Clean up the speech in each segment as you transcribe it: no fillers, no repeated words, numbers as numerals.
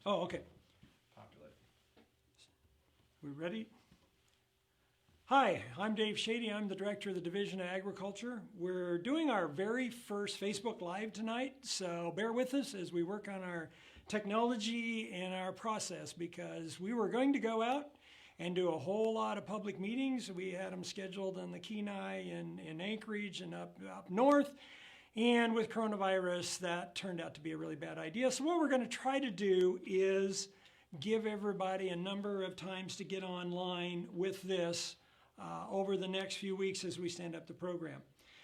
Oh, okay. Populate. We ready? Hi, I'm Dave Shady. I'm the Director of the Division of Agriculture. We're doing our very first Facebook Live tonight, so bear with us as we work on our technology and our process, because we were going to go out and do a whole lot of public meetings. We had them scheduled in the Kenai and in Anchorage and up north. And with coronavirus, that turned out to be a really bad idea. So what we're going to try to do is give everybody a number of times to get online with this over the next few weeks as we stand up the program.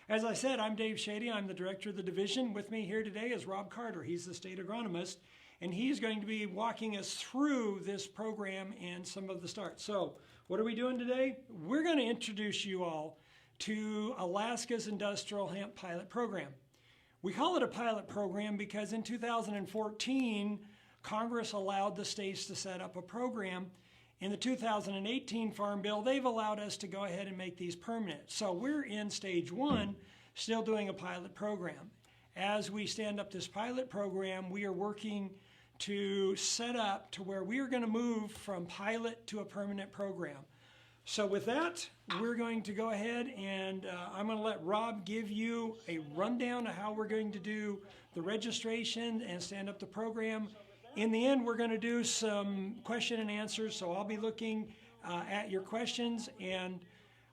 As I said, I'm Dave Shady. I'm the Director of the Division. With me here today is Rob Carter. He's the State Agronomist, and he's going to be walking us through this program and some of the starts. So what are we doing today? We're going to introduce you all to Alaska's Industrial Hemp Pilot Program. We call it a pilot program because in 2014, Congress allowed the states to set up a program. In the 2018 Farm Bill, they've allowed us to go ahead and make these permanent. So we're in stage one, still doing a pilot program. As we stand up this pilot program, we are working to set up to where we are going to move from pilot to a permanent program. So with that, we're going to go ahead and I'm going to let Rob give you a rundown of how we're going to do the registration and stand up the program. In the end, we're going to do some question and answers, so I'll be looking at your questions. And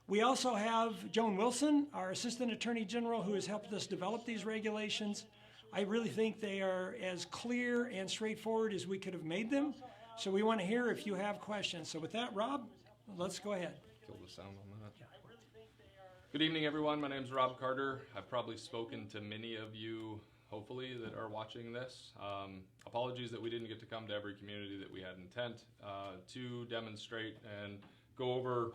we also have Joan Wilson, our Assistant Attorney General, who has helped us develop these regulations. I really think they are as clear and straightforward as we could have made them. So we want to hear if you have questions. So with that, Rob, let's go ahead. Kill the sound on that. Good evening, everyone. My name is Rob Carter. I've probably spoken to many of you, hopefully, that are watching this. Apologies that we didn't get to come to every community that we had intent to demonstrate and go over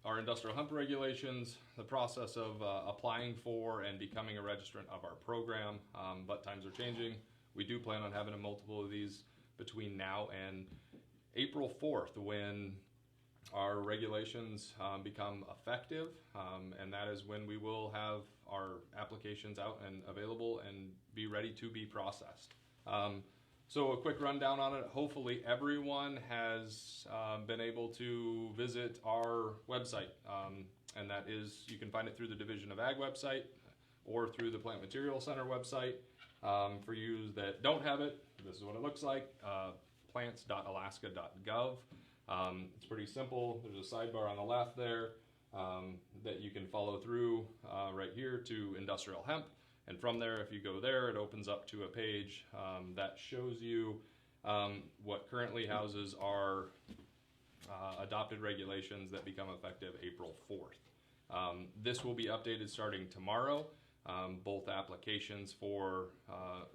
our industrial hemp regulations, the process of applying for and becoming a registrant of our program, but times are changing. We do plan on having a multiple of these between now and April 4th, when our regulations become effective, and that is when we will have our applications out and available and be ready to be processed. So a quick rundown on it. Hopefully everyone has been able to visit our website, and that is, you can find it through the Division of Ag website or through the Plant Material Center website. For you that don't have it, this is what it looks like, plants.alaska.gov. It's pretty simple. There's a sidebar on the left there that you can follow through right here to industrial hemp. And from there, if you go there, it opens up to a page that shows you what currently houses our adopted regulations that become effective April 4th. This will be updated starting tomorrow, both applications for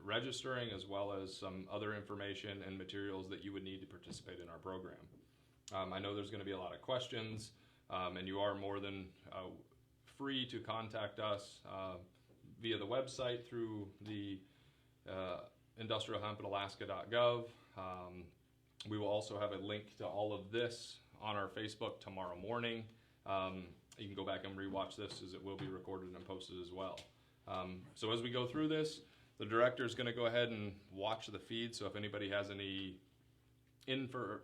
registering as well as some other information and materials that you would need to participate in our program. I know there's going to be a lot of questions, and you are more than free to contact us via the website through the industrialhemp@alaska.gov. We will also have a link to all of this on our Facebook tomorrow morning. You can go back and rewatch this, as it will be recorded and posted as well. So as we go through this, the director is going to go ahead and watch the feed. So if anybody has any or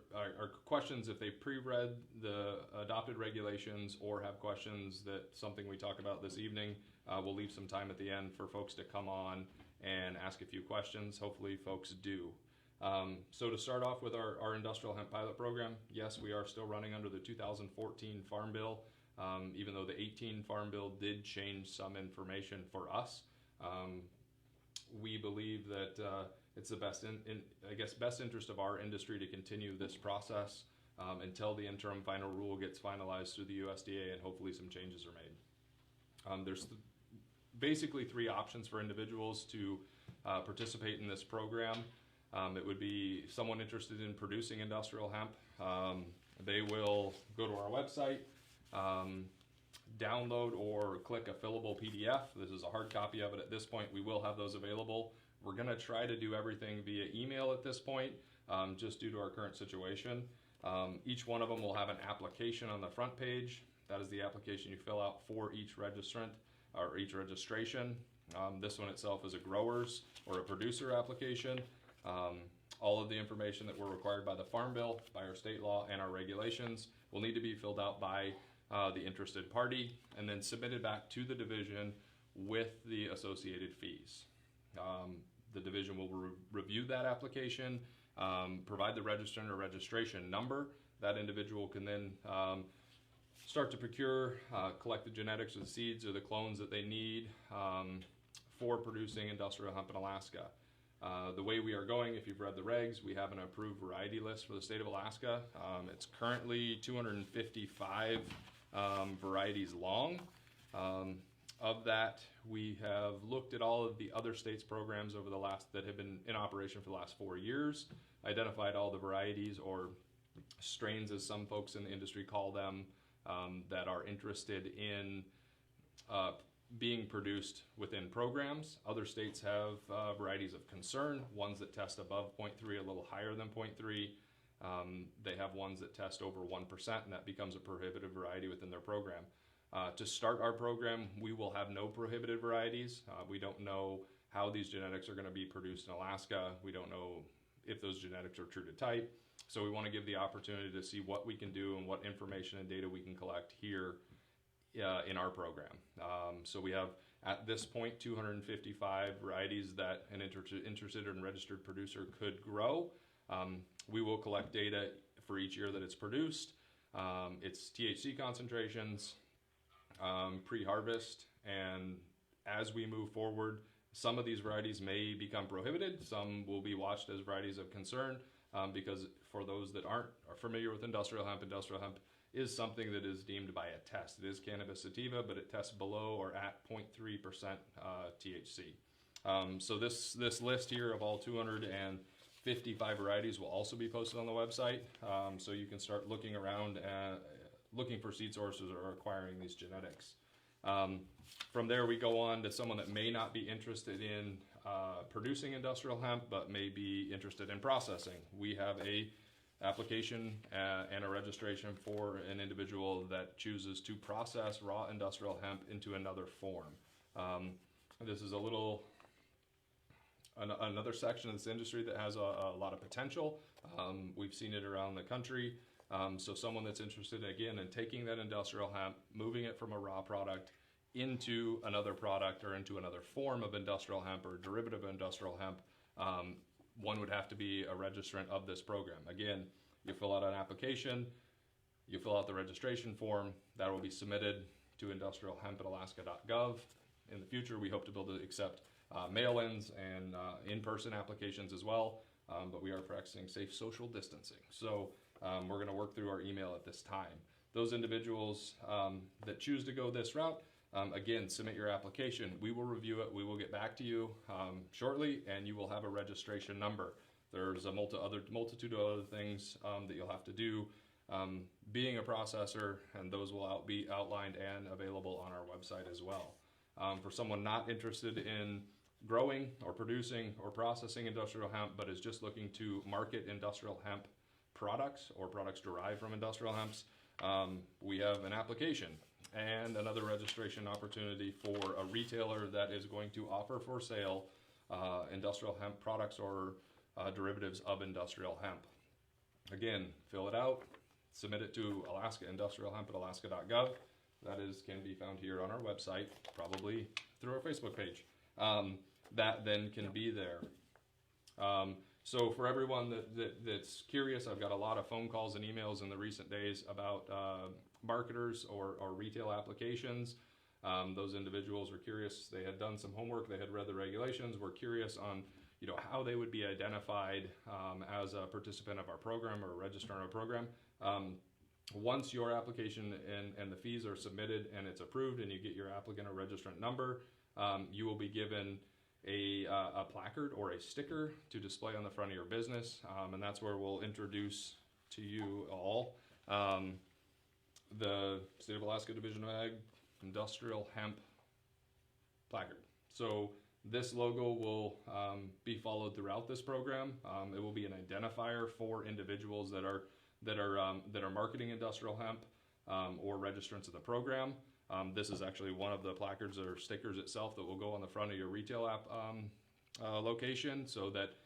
questions, if they pre-read the adopted regulations or have questions that something we talk about this evening, we'll leave some time at the end for folks to come on and ask a few questions. Hopefully folks do. So to start off with our industrial hemp pilot program, yes, we are still running under the 2014 Farm Bill, even though the 18 Farm Bill did change some information for us. We believe that it's the best interest of our industry to continue this process until the interim final rule gets finalized through the USDA and hopefully some changes are made. There's basically three options for individuals to participate in this program. It would be someone interested in producing industrial hemp. They will go to our website, download or click a fillable PDF. This is a hard copy of it at this point. We will have those available. We're going to try to do everything via email at this point, just due to our current situation. Each one of them will have an application on the front page. That is the application you fill out for each registrant or each registration. This one itself is a grower's or a producer application. All of the information that we're required by the Farm Bill, by our state law, and our regulations will need to be filled out by the interested party and then submitted back to the division with the associated fees. The division will review that application, provide the registrant or registration number. That individual can then start to procure, collect the genetics or the seeds or the clones that they need for producing industrial hemp in Alaska. The way we are going, if you've read the regs, we have an approved variety list for the state of Alaska. It's currently 255 varieties long. Of that, we have looked at all of the other states' programs over the last that have been in operation for the last 4 years, identified all the varieties or strains, as some folks in the industry call them, that are interested in being produced within programs. Other states have varieties of concern, ones that test above 0.3, a little higher than 0.3. They have ones that test over 1%, and that becomes a prohibited variety within their program. To start our program, we will have no prohibited varieties. We don't know how these genetics are going to be produced in Alaska. We don't know if those genetics are true to type. So we want to give the opportunity to see what we can do and what information and data we can collect here in our program. So we have, at this point, 255 varieties that an interested and registered producer could grow. We will collect data for each year that it's produced, its THC concentrations, pre-harvest, and as we move forward, some of these varieties may become prohibited. Some will be watched as varieties of concern because for those that are familiar with industrial hemp is something that is deemed by a test. It is cannabis sativa, but it tests below or at 0.3% THC. So this list here of all 255 varieties will also be posted on the website, so you can start looking around looking for seed sources or acquiring these genetics. From there, we go on to someone that may not be interested in producing industrial hemp, but may be interested in processing. We have a application and a registration for an individual that chooses to process raw industrial hemp into another form. This is another section of this industry that has a lot of potential. We've seen it around the country. So someone that's interested, again, in taking that industrial hemp, moving it from a raw product into another product or into another form of industrial hemp or derivative of industrial hemp, one would have to be a registrant of this program. Again, you fill out an application, you fill out the registration form, that will be submitted to industrialhemp@alaska.gov. In the future, we hope to be able to accept mail-ins and in-person applications as well, but we are practicing safe social distancing. So we're going to work through our email at this time. Those individuals that choose to go this route, again, submit your application. We will review it. We will get back to you shortly, and you will have a registration number. There's a multitude of other things that you'll have to do being a processor, and those will be outlined and available on our website as well. For someone not interested in growing or producing or processing industrial hemp, but is just looking to market industrial hemp products or products derived from industrial hemps, we have an application and another registration opportunity for a retailer that is going to offer for sale industrial hemp products or derivatives of industrial hemp. Again, fill it out, submit it to Alaska Industrial Hemp@alaska.gov. That can be found here on our website, probably through our Facebook page. That then can be there. So for everyone that's curious, I've got a lot of phone calls and emails in the recent days about marketers or retail applications. Those individuals were curious. They had done some homework. They had read the regulations. Were curious on how they would be identified as a participant of our program or a registrant of our program. Once your application and the fees are submitted and it's approved and you get your applicant or registrant number, you will be given a placard or a sticker to display on the front of your business, and that's where we'll introduce to you all the State of Alaska Division of Ag Industrial Hemp placard. So this logo will be followed throughout this program. It will be an identifier for individuals that are marketing industrial hemp or registrants of the program. This is actually one of the placards or stickers itself that will go on the front of your retail app location, so that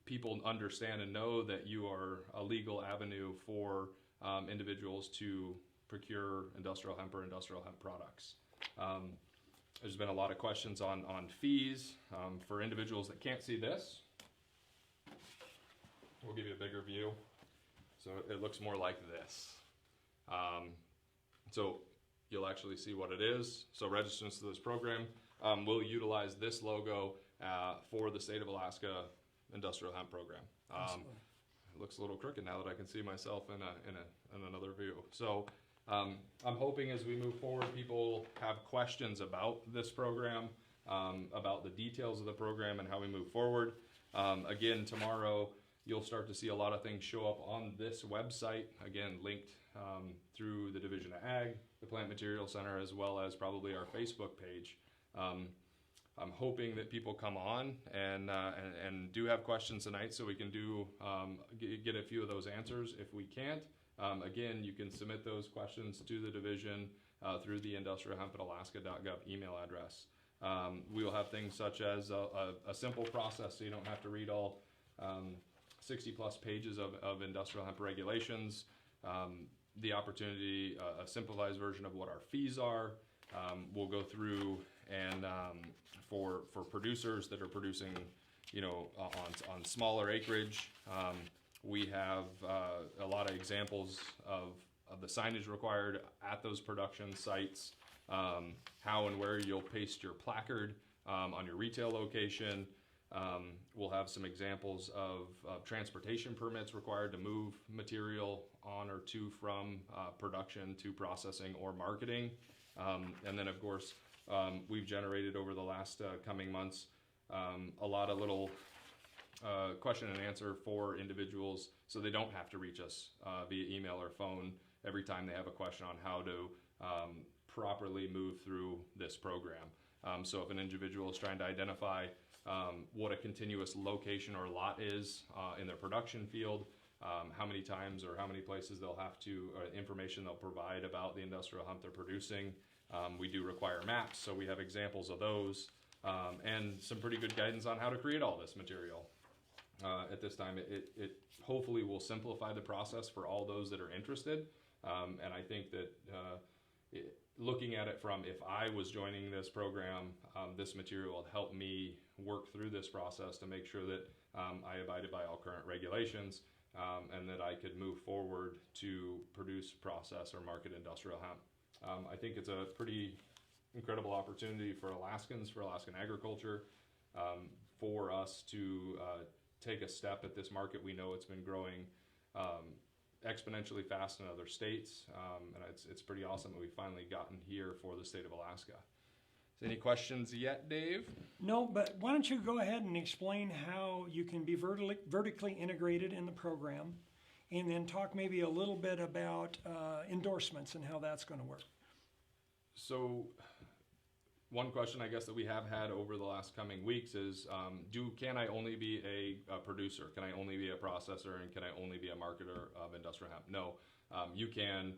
people understand and know that you are a legal avenue for individuals to procure industrial hemp or industrial hemp products. There's been a lot of questions on fees. For individuals that can't see this, we'll give you a bigger view. So it looks more like this. So you'll actually see what it is. So registrants to this program will utilize this logo for the state of Alaska Industrial Hemp Program. It looks a little crooked now that I can see myself in another view. So I'm hoping as we move forward, people have questions about this program, about the details of the program and how we move forward. Again, tomorrow, you'll start to see a lot of things show up on this website, again, linked through the Division of Ag, the Plant Material Center, as well as probably our Facebook page. I'm hoping that people come on and do have questions tonight so we can get a few of those answers. If we can't, again, you can submit those questions to the division through the industrialhemp@alaska.gov email address. We will have things such as a simple process so you don't have to read all 60 plus pages of industrial hemp regulations, the opportunity, a simplified version of what our fees are. We'll go through and for producers that are producing, on smaller acreage, we have a lot of examples of the signage required at those production sites, how and where you'll paste your placard on your retail location. We'll have some examples of transportation permits required to move material on or to from production to processing or marketing. And then, of course, we've generated over the last coming months a lot of little question and answer for individuals so they don't have to reach us via email or phone every time they have a question on how to properly move through this program. So if an individual is trying to identify what a continuous location or lot is in their production field, how many times or how many places they'll have to, information they'll provide about the industrial hemp they're producing. We do require maps, so we have examples of those, and some pretty good guidance on how to create all this material. At this time, it hopefully will simplify the process for all those that are interested, and I think that looking at it from if I was joining this program, this material will help me work through this process to make sure that I abided by all current regulations, and that I could move forward to produce, process, or market industrial hemp. I think it's a pretty incredible opportunity for Alaskans, for Alaskan agriculture, for us to take a step at this market. We know it's been growing exponentially fast in other states, and it's pretty awesome that we've finally gotten here for the state of Alaska. Any questions yet, Dave? No, but why don't you go ahead and explain how you can be vertically integrated in the program, and then talk maybe a little bit about endorsements and how that's going to work. So one question I guess that we have had over the last coming weeks is, can I only be a producer? Can I only be a processor? And can I only be a marketer of industrial hemp? No, you can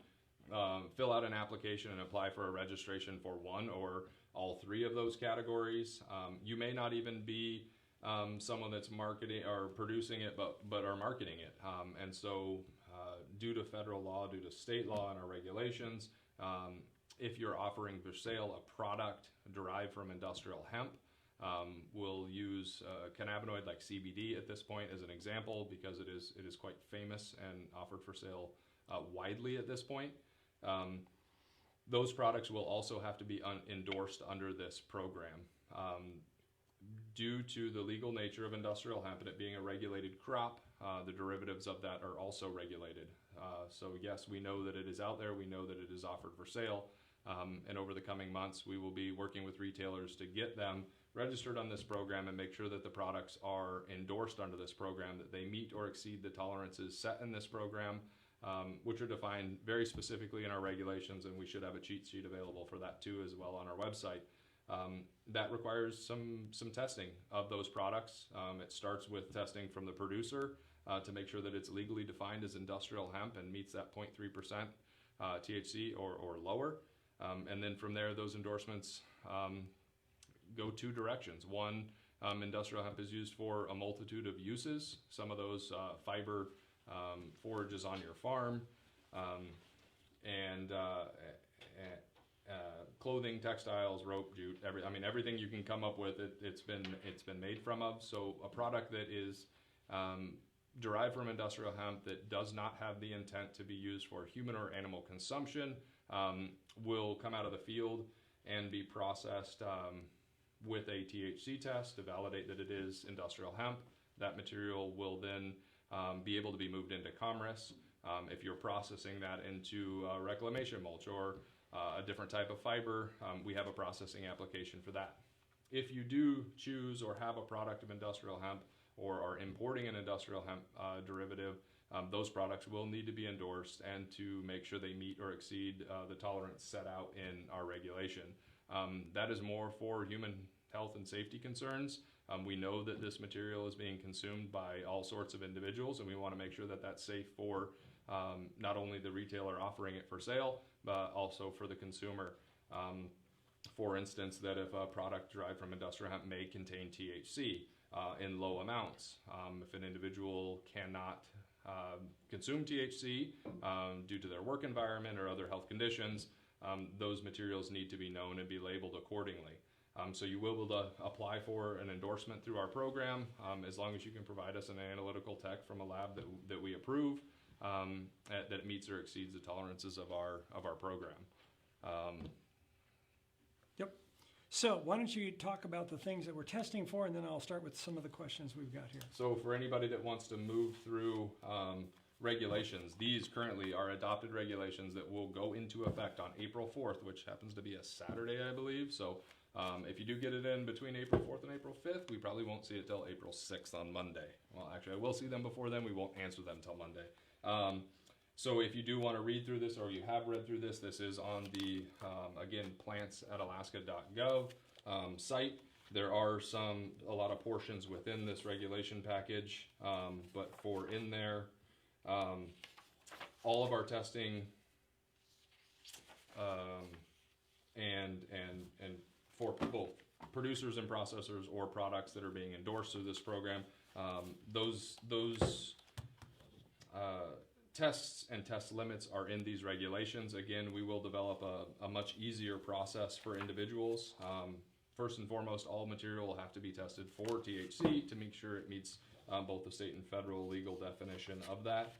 fill out an application and apply for a registration for one or all three of those categories. You may not even be someone that's marketing or producing it, but are marketing it. And so due to federal law, due to state law and our regulations, if you're offering for sale a product derived from industrial hemp, we'll use cannabinoid like CBD at this point as an example, because it is quite famous and offered for sale widely at this point. Those products will also have to be endorsed under this program. Due to the legal nature of industrial hemp and it being a regulated crop, the derivatives of that are also regulated. So yes, we know that it is out there, we know that it is offered for sale, and over the coming months we will be working with retailers to get them registered on this program and make sure that the products are endorsed under this program, that they meet or exceed the tolerances set in this program, which are defined very specifically in our regulations, and we should have a cheat sheet available for that too as well on our website. That requires some testing of those products. It starts with testing from the producer to make sure that it's legally defined as industrial hemp and meets that 0.3% THC or lower. And then from there, those endorsements go two directions. One, Industrial hemp is used for a multitude of uses. Some of those fiber forages on your farm, and clothing, textiles, rope, jute, everything you can come up with, it's been made from of. So a product that is derived from industrial hemp that does not have the intent to be used for human or animal consumption will come out of the field and be processed with a THC test to validate that it is industrial hemp. That material will then be able to be moved into commerce. If you're processing that into reclamation mulch or a different type of fiber, we have a processing application for that. If you do choose or have a product of industrial hemp or are importing an industrial hemp derivative, those products will need to be endorsed and to make sure they meet or exceed the tolerance set out in our regulation. That is more for human health and safety concerns. We know that this material is being consumed by all sorts of individuals, and we want to make sure that that's safe for not only the retailer offering it for sale, but also for the consumer. For instance, that if a product derived from industrial hemp may contain THC in low amounts, if an individual cannot consume THC due to their work environment or other health conditions, those materials need to be known and be labeled accordingly. So you will be able to apply for an endorsement through our program as long as you can provide us an analytical tech from a lab that we approve that meets or exceeds the tolerances of our program. Yep. So why don't you talk about the things that we're testing for, and then I'll start with some of the questions we've got here. So for anybody that wants to move through regulations, these currently are adopted regulations that will go into effect on April 4th, which happens to be a Saturday, I believe. So if you do get it in between April 4th and April 5th, we probably won't see it till April 6th on Monday. Well, actually, I will see them before then. We won't answer them till Monday. So if you do want to read through this, or you have read through this, this is on the, again, plants@alaska.gov site. There are a lot of portions within this regulation package, but for in there, all of our testing and for both producers and processors or products that are being endorsed through this program, those tests and test limits are in these regulations. Again, we will develop a much easier process for individuals. First and foremost, all material will have to be tested for THC to make sure it meets both the state and federal legal definition of that.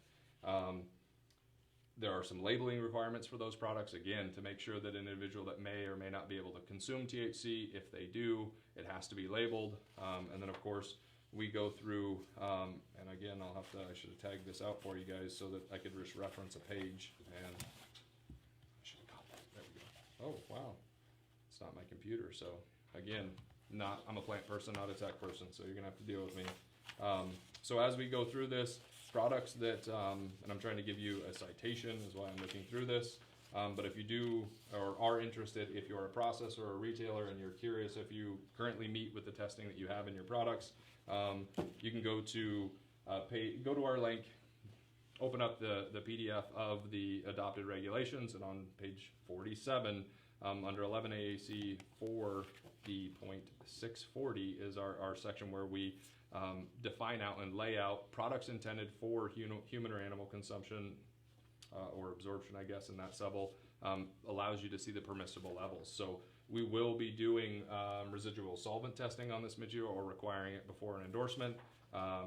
There are some labeling requirements for those products, again, to make sure that an individual that may or may not be able to consume THC, if they do, it has to be labeled. And then, of course, we go through, and again, I should have tagged this out for you guys so that I could just reference a page. And I should have got that. There we go. Oh, wow. It's not my computer. So, again, I'm a plant person, not a tech person, so you're going to have to deal with me. So as we go through this, products that, and I'm trying to give you a citation is why I'm looking through this, but if you do or are interested, if you're a processor or a retailer and you're curious if you currently meet with the testing that you have in your products, you can go to our link, open up the PDF of the adopted regulations, and on page 47, under 11 AAC 4D.640 is our section where we define out and lay out products intended for human or animal consumption or absorption, I guess, in that subble, allows you to see the permissible levels. So we will be doing residual solvent testing on this material or requiring it before an endorsement.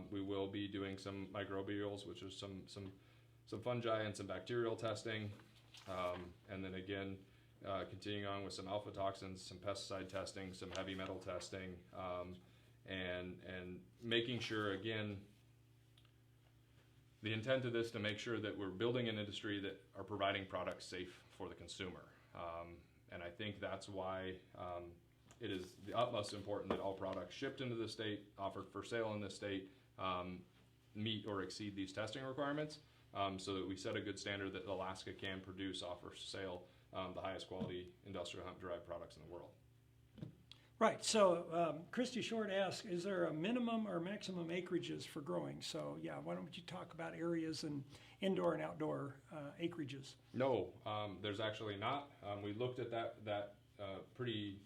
We will be doing some microbials, which is some fungi and some bacterial testing. And then again, continuing on with some alpha toxins, some pesticide testing, some heavy metal testing, and making sure, again, the intent of this to make sure that we're building an industry that are providing products safe for the consumer. And I think that's why it is the utmost important that all products shipped into the state, offered for sale in the state, meet or exceed these testing requirements, so that we set a good standard that Alaska can produce, offer for sale, the highest quality industrial hemp derived products in the world. Right. So Christy Short asks, is there a minimum or maximum acreages for growing? So yeah, why don't you talk about areas and indoor and outdoor acreages? No, there's actually not. We looked at that pretty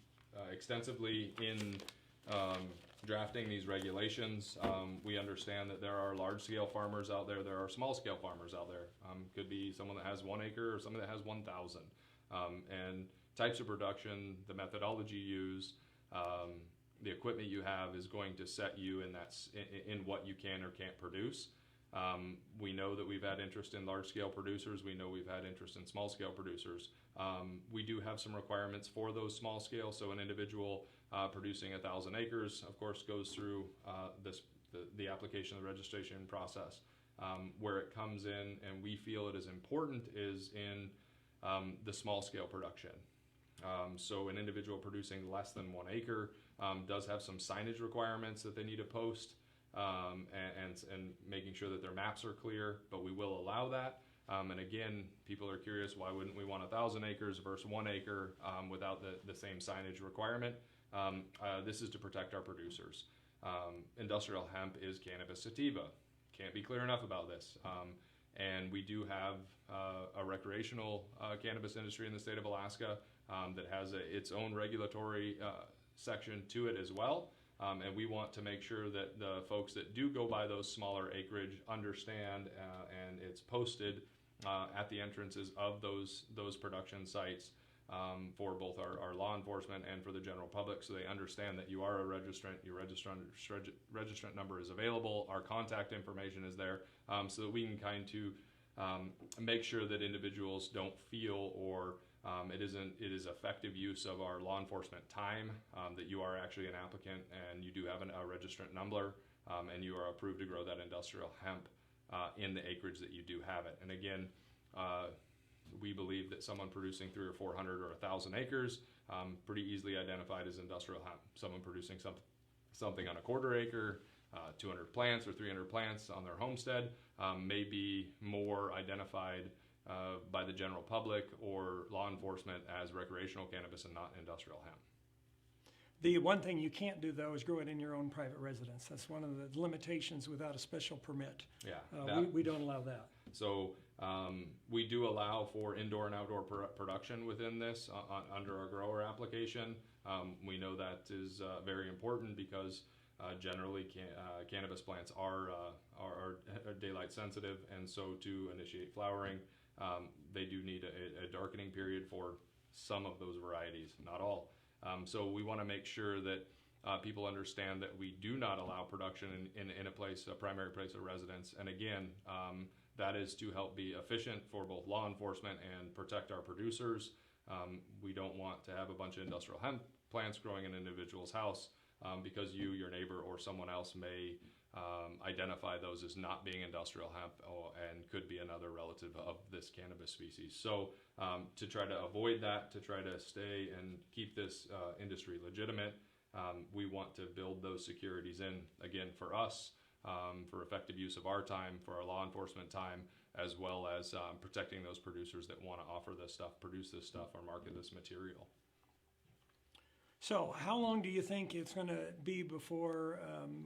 extensively in drafting these regulations, we understand that there are large-scale farmers out there, there are small-scale farmers out there. Could be someone that has 1 acre or someone that has 1,000. And types of production, the methodology used, the equipment you have is going to set you in what you can or can't produce. We know that we've had interest in large-scale producers. We know we've had interest in small-scale producers. We do have some requirements for those small-scale. So an individual producing 1,000 acres, of course, goes through the application, the registration process. Where it comes in, and we feel it is important, is in the small-scale production. So an individual producing less than 1 acre does have some signage requirements that they need to post, and making sure that their maps are clear, but we will allow that. And again, people are curious, why wouldn't we want 1,000 acres versus 1 acre without the same signage requirement? This is to protect our producers. Industrial hemp is cannabis sativa. Can't be clear enough about this. And we do have a recreational cannabis industry in the state of Alaska that has its own regulatory section to it as well. And we want to make sure that the folks that do go by those smaller acreage understand, and it's posted at the entrances of those production sites for both our law enforcement and for the general public, so they understand that you are a registrant, your registrant number is available, our contact information is there, so that we can kind of make sure that individuals don't feel or it is effective use of our law enforcement time, that you are actually an applicant and you do have a registrant number, and you are approved to grow that industrial hemp in the acreage that you do have it. And again, we believe that someone producing 300 or 400 or 1,000 acres, pretty easily identified as industrial hemp. Someone producing something on a 1/4 acre, 200 plants or 300 plants on their homestead, may be more identified by the general public or law enforcement as recreational cannabis and not industrial hemp. The one thing you can't do, though, is grow it in your own private residence. That's one of the limitations without a special permit. Yeah, we don't allow that. So we do allow for indoor and outdoor production within this under our grower application. We know that is very important because generally cannabis plants are daylight sensitive, and so to initiate flowering, they do need a darkening period for some of those varieties, not all. So we want to make sure that people understand that we do not allow production in a primary place of residence. And again, that is to help be efficient for both law enforcement and protect our producers. We don't want to have a bunch of industrial hemp plants growing in an individual's house because you, your neighbor, or someone else may identify those as not being industrial hemp and could be another relative of this cannabis species. So to try to avoid that, to try to stay and keep this industry legitimate, we want to build those securities in, again, for us, for effective use of our time, for our law enforcement time, as well as protecting those producers that want to offer this stuff, produce this stuff, or market this material. So how long do you think it's going to be before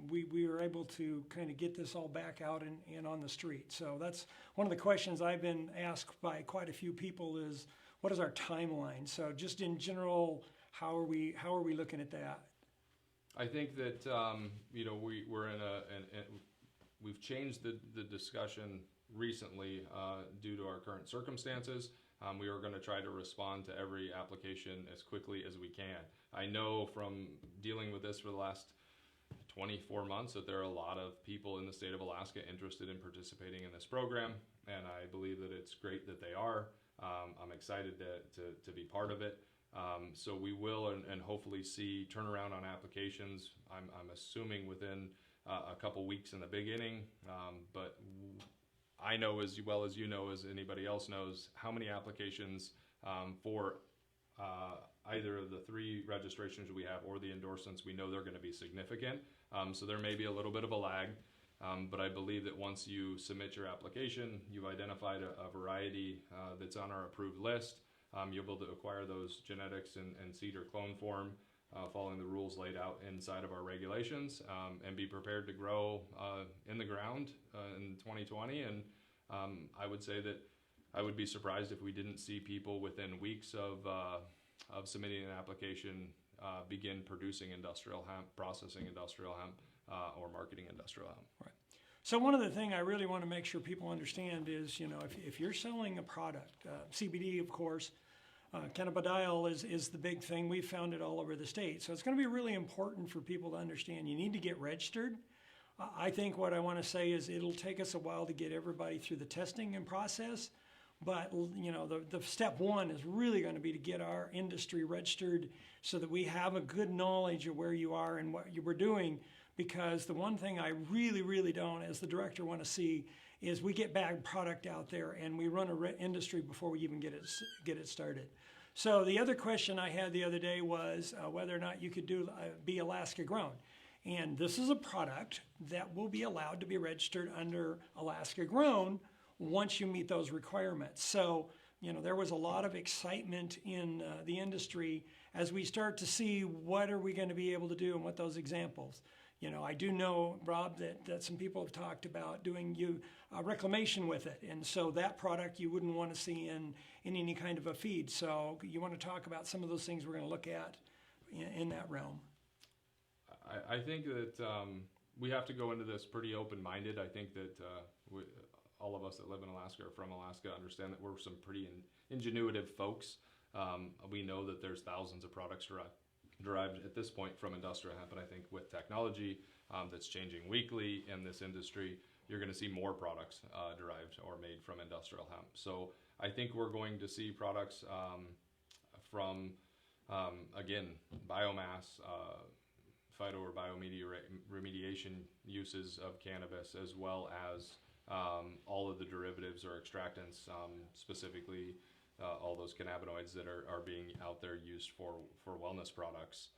we are able to kind of get this all back out and on the street? So that's one of the questions I've been asked by quite a few people is, what is our timeline? So just in general, how are we looking at that? I think that we've changed the discussion recently due to our current circumstances. We are going to try to respond to every application as quickly as we can. I know from dealing with this for the last 24 months that there are a lot of people in the state of Alaska interested in participating in this program, and I believe that it's great that they are. I'm excited to be part of it. So we will and hopefully see turnaround on applications. I'm assuming within a couple weeks in the beginning, but I know as well as you know, as anybody else knows, how many applications for either of the 3 registrations we have or the endorsements, we know they're going to be significant. So there may be a little bit of a lag, but I believe that once you submit your application, you've identified a variety that's on our approved list. You'll be able to acquire those genetics and seed or clone form following the rules laid out inside of our regulations, and be prepared to grow in the ground in 2020. And I would say that I would be surprised if we didn't see people within weeks of submitting an application begin producing industrial hemp, processing industrial hemp, or marketing industrial hemp. Right. So one of the things I really want to make sure people understand is, if you're selling a product, CBD, of course, cannabidiol is the big thing. We've found it all over the state. So it's going to be really important for people to understand you need to get registered. I think what I want to say is it'll take us a while to get everybody through the testing and process. But, the step one is really going to be to get our industry registered so that we have a good knowledge of where you are and what you were doing. Because the one thing I really, really don't, as the director, want to see is we get bad product out there and we run an industry before we even get it started. So the other question I had the other day was whether or not you could be Alaska grown. And this is a product that will be allowed to be registered under Alaska grown once you meet those requirements. So, there was a lot of excitement in the industry as we start to see what are we going to be able to do and what those examples. I do know, Rob, that some people have talked about doing reclamation with it. And so that product you wouldn't want to see in any kind of a feed. So you want to talk about some of those things we're going to look at in that realm. I think that we have to go into this pretty open-minded. I think that all of us that live in Alaska or from Alaska understand that we're some pretty ingenuitive folks. We know that there's thousands of products derived at this point from industrial hemp, and I think with technology that's changing weekly in this industry, you're going to see more products derived or made from industrial hemp. So I think we're going to see products from, again, biomass, phyto or bioremediation uses of cannabis, as well as all of the derivatives or extractants, specifically all those cannabinoids that are being out there used for wellness products.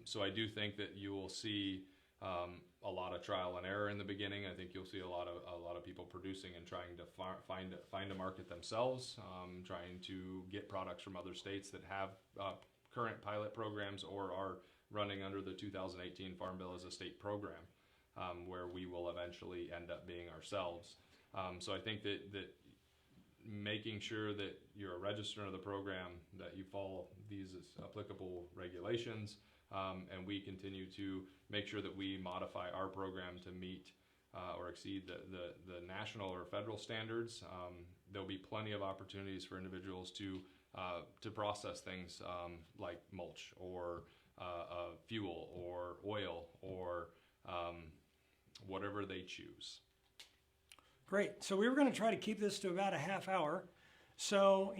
So I do think that you will see a lot of trial and error in the beginning. I think you'll see a lot of people producing and trying to find a market themselves, trying to get products from other states that have current pilot programs or are running under the 2018 Farm Bill as a state program, where we will eventually end up being ourselves. So I think that making sure that you're a registrant of the program, that you follow these applicable regulations, and we continue to make sure that we modify our program to meet or exceed the national or federal standards. There'll be plenty of opportunities for individuals to process things like mulch or fuel or oil or whatever they choose. Great. So we were going to try to keep this to about a half hour. So,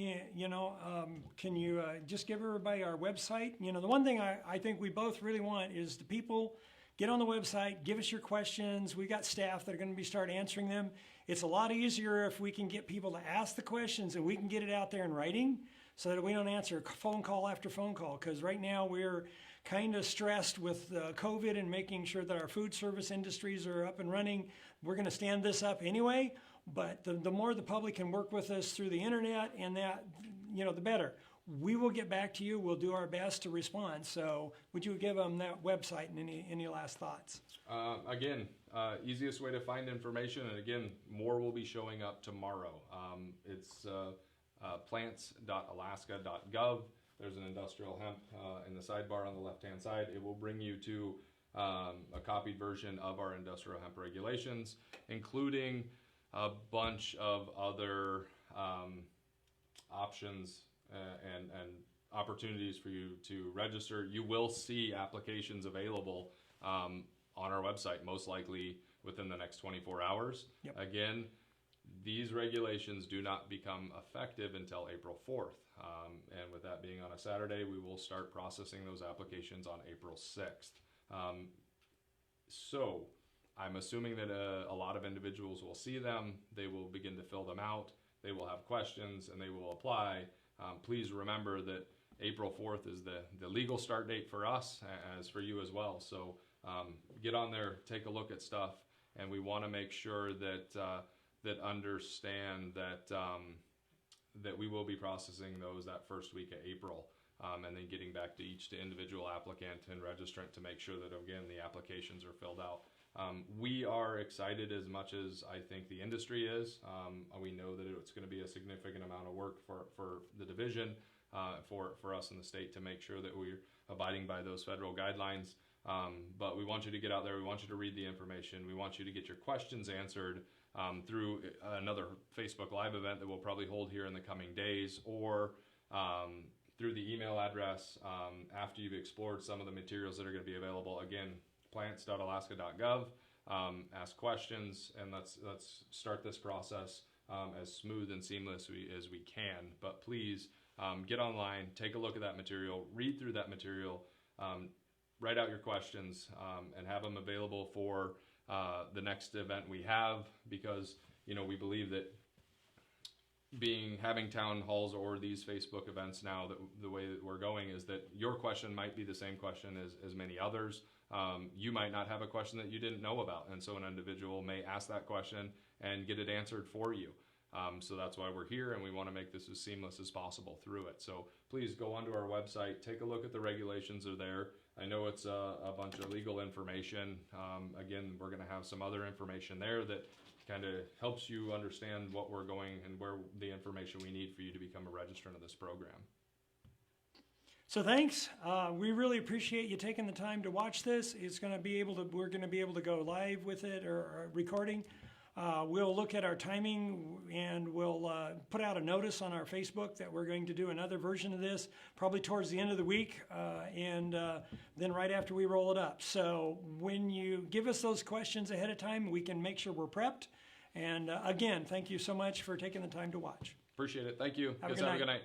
can you just give everybody our website? The one thing I think we both really want is the people get on the website, give us your questions. We got staff that are going to start answering them. It's a lot easier if we can get people to ask the questions and we can get it out there in writing so that we don't answer phone call after phone call. Because right now we're kind of stressed with COVID and making sure that our food service industries are up and running. We're going to stand this up anyway, but the more the public can work with us through the internet and that, the better. We will get back to you. We'll do our best to respond. So would you give them that website and any last thoughts? Again, easiest way to find information, and again, more will be showing up tomorrow. It's plants.alaska.gov. There's an industrial hemp in the sidebar on the left-hand side. It will bring you to a copied version of our industrial hemp regulations, including a bunch of other options and opportunities for you to register. You will see applications available on our website, most likely within the next 24 hours. Yep. Again, these regulations do not become effective until April 4th. And with that being on a Saturday, we will start processing those applications on April 6th. So I'm assuming that a lot of individuals will see them, they will begin to fill them out, they will have questions, and they will apply. Please remember that April 4th is the legal start date for us, as for you as well. So get on there, take a look at stuff, and we want to make sure that understand that we will be processing those that first week of April, and then getting back to each individual applicant and registrant to make sure that, again, the applications are filled out. We are excited as much as I think the industry is. We know that it's going to be a significant amount of work for the division, for us in the state to make sure that we're abiding by those federal guidelines. But we want you to get out there. We want you to read the information. We want you to get your questions answered through another Facebook Live event that we'll probably hold here in the coming days, or through the email address after you've explored some of the materials that are going to be available. Again, plants.alaska.gov. Ask questions, and let's start this process as smooth and seamless as we can. But please get online, take a look at that material, read through that material, write out your questions, and have them available for the next event we have, because we believe that having town halls or these Facebook events now, that the way that we're going is that your question might be the same question as many others. You might not have a question that you didn't know about, and so an individual may ask that question and get it answered for you. So that's why we're here, and we want to make this as seamless as possible through it. So please go onto our website, take a look at the regulations are there. I know it's a bunch of legal information. Again, we're going to have some other information there that kind of helps you understand what we're going and where the information we need for you to become a registrant of this program. So thanks. We really appreciate you taking the time to watch this. We're going to be able to go live with it or recording. We'll look at our timing, and we'll put out a notice on our Facebook that we're going to do another version of this probably towards the end of the week, and then right after we roll it up. So when you give us those questions ahead of time, we can make sure we're prepped. And again, thank you so much for taking the time to watch. Appreciate it. Thank you. Have a Have a good good night. night.